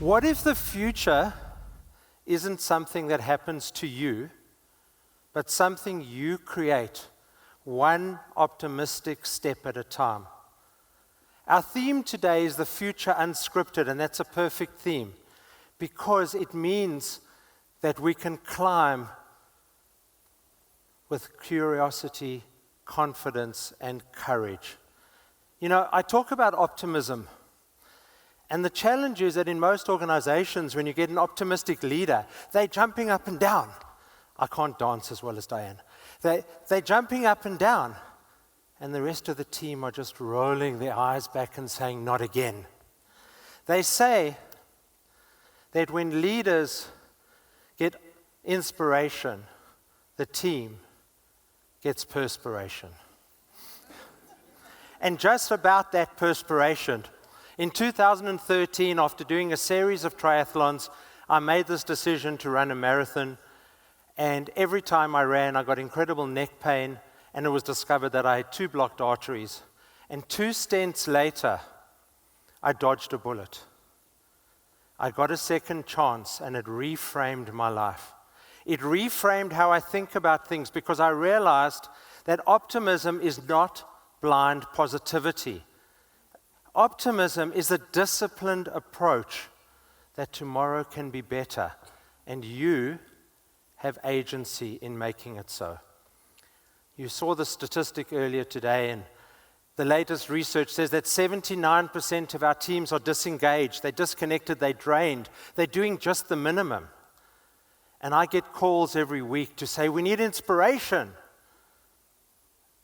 What if the future isn't something that happens to you, but something you create, one optimistic step at a time? Our theme today is the future unscripted, and that's a perfect theme because it means that we can climb with curiosity, confidence, and courage. You know, I talk about optimism, and the challenge is that in most organizations, when you get an optimistic leader, they're jumping up and down. I can't dance as well as Diane. They're jumping up and down, and the rest of the team are just rolling their eyes back and saying, not again. They say that when leaders get inspiration, the team gets perspiration. And just about that perspiration, in 2013, after doing a series of triathlons, I made this decision to run a marathon. And every time I ran, I got incredible neck pain, and it was discovered that I had 2 blocked arteries. And 2 stents later, I dodged a bullet. I got a second chance, and it reframed my life. It reframed how I think about things because I realized that optimism is not blind positivity. Optimism is a disciplined approach that tomorrow can be better, and you have agency in making it so. You saw the statistic earlier today, and the latest research says that 79% of our teams are disengaged, they're disconnected, they're drained, they're doing just the minimum. And I get calls every week to say, we need inspiration.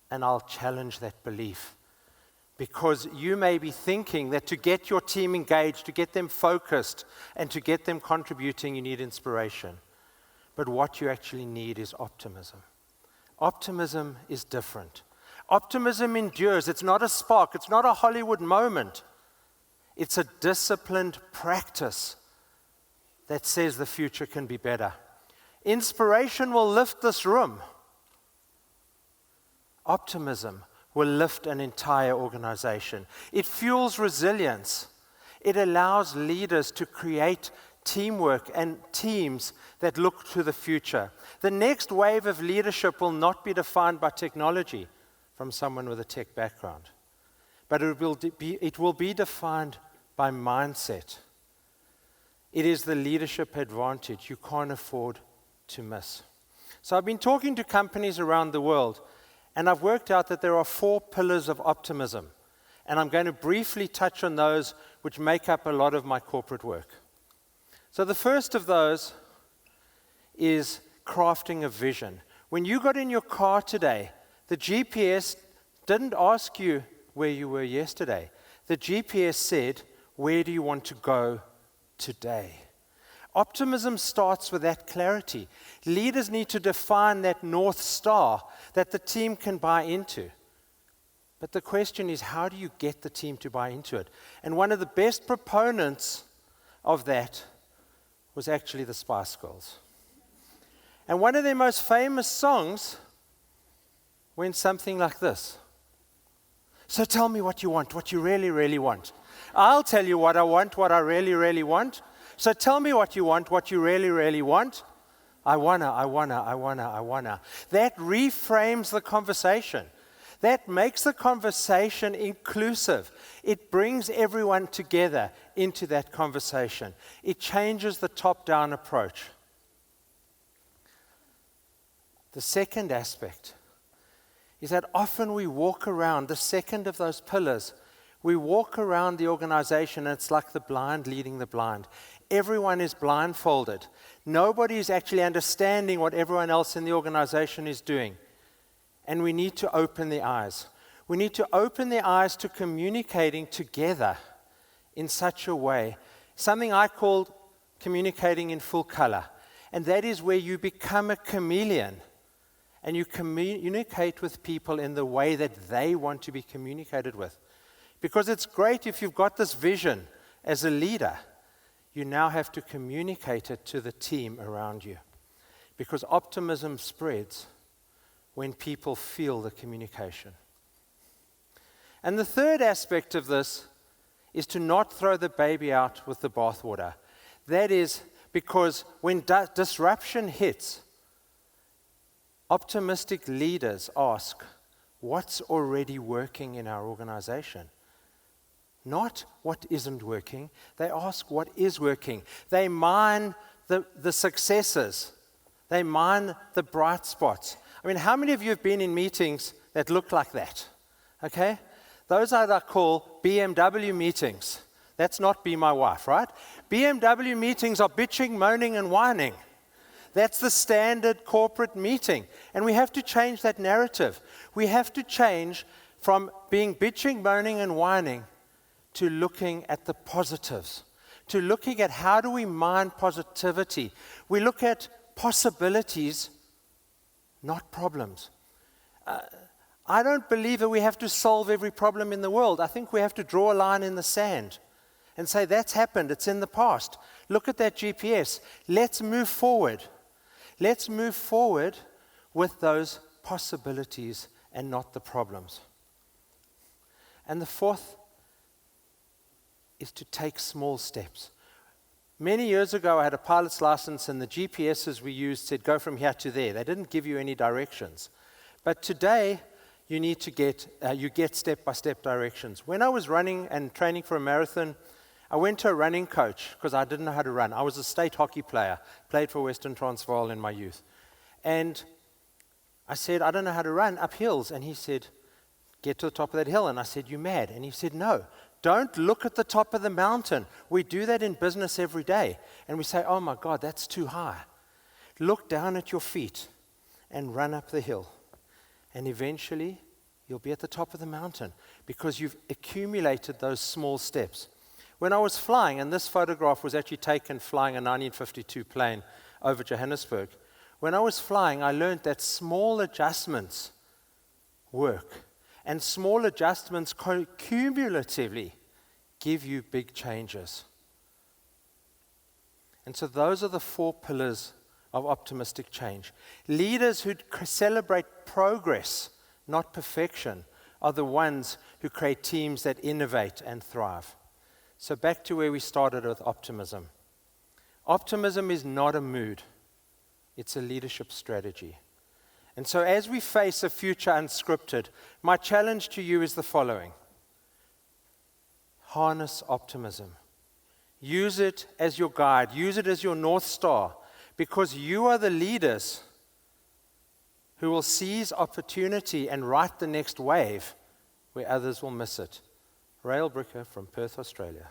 And I'll challenge that belief. Because you may be thinking that to get your team engaged, to get them focused, and to get them contributing, you need inspiration. But what you actually need is optimism. Optimism is different. Optimism endures. It's not a spark. It's not a Hollywood moment. It's a disciplined practice that says the future can be better. Inspiration will lift this room. Optimism will lift an entire organization. It fuels resilience. It allows leaders to create teamwork and teams that look to the future. The next wave of leadership will not be defined by technology from someone with a tech background, but it will be defined by mindset. It is the leadership advantage you can't afford to miss. So I've been talking to companies around the world, and I've worked out that there are 4 pillars of optimism, and I'm going to briefly touch on those which make up a lot of my corporate work. So the first of those is crafting a vision. When you got in your car today, the GPS didn't ask you where you were yesterday. The GPS said, where do you want to go today? Optimism starts with that clarity. Leaders need to define that North Star that the team can buy into. But the question is, how do you get the team to buy into it? And one of the best proponents of that was actually the Spice Girls. And one of their most famous songs went something like this. So tell me what you want, what you really, really want. I'll tell you what I want, what I really, really want. So tell me what you want, what you really, really want. I wanna. That reframes the conversation. That makes the conversation inclusive. It brings everyone together into that conversation. It changes the top-down approach. The second aspect is that often we walk around, the second of those pillars, we walk around the organization and it's like the blind leading the blind. Everyone is blindfolded. Nobody is actually understanding what everyone else in the organization is doing. And we need to open the eyes. We need to open the eyes to communicating together in such a way, something I called communicating in full color. And that is where you become a chameleon and you communicate with people in the way that they want to be communicated with. Because it's great if you've got this vision as a leader. You now have to communicate it to the team around you. Because optimism spreads when people feel the communication. And the third aspect of this is to not throw the baby out with the bathwater. That is because when disruption hits, optimistic leaders ask, what's already working in our organization? Not what isn't working. They ask what is working. They mine the successes. They mine the bright spots. I mean, how many of you have been in meetings that look like that? Okay? Those are what I call BMW meetings. That's not Be My Wife, right? BMW meetings are bitching, moaning, and whining. That's the standard corporate meeting. And we have to change that narrative. We have to change from being bitching, moaning, and whining to looking at the positives, to looking at how do we mine positivity. We look at possibilities, not problems. I don't believe that we have to solve every problem in the world. I think we have to draw a line in the sand and say, that's happened, it's in the past. Look at that GPS. Let's move forward. Let's move forward with those possibilities and not the problems. And the fourth is to take small steps. Many years ago, I had a pilot's license, and the GPSs we used said, go from here to there. They didn't give you any directions. But today, you need to get step-by-step directions. When I was running and training for a marathon, I went to a running coach because I didn't know how to run. I was a state hockey player, played for Western Transvaal in my youth. And I said, I don't know how to run up hills. And he said, get to the top of that hill. And I said, you mad? And he said, no, don't look at the top of the mountain. We do that in business every day. And we say, oh my God, that's too high. Look down at your feet and run up the hill. And eventually, you'll be at the top of the mountain because you've accumulated those small steps. When I was flying, and this photograph was actually taken flying a 1952 plane over Johannesburg. When I was flying, I learned that small adjustments work. And small adjustments cumulatively give you big changes. And so those are the 4 pillars of optimistic change. Leaders who celebrate progress, not perfection, are the ones who create teams that innovate and thrive. So back to where we started with optimism. Optimism is not a mood. It's a leadership strategy. And so as we face a future unscripted, my challenge to you is the following. Harness optimism. Use it as your guide. Use it as your North Star, because you are the leaders who will seize opportunity and write the next wave where others will miss it. Rael from Perth, Australia.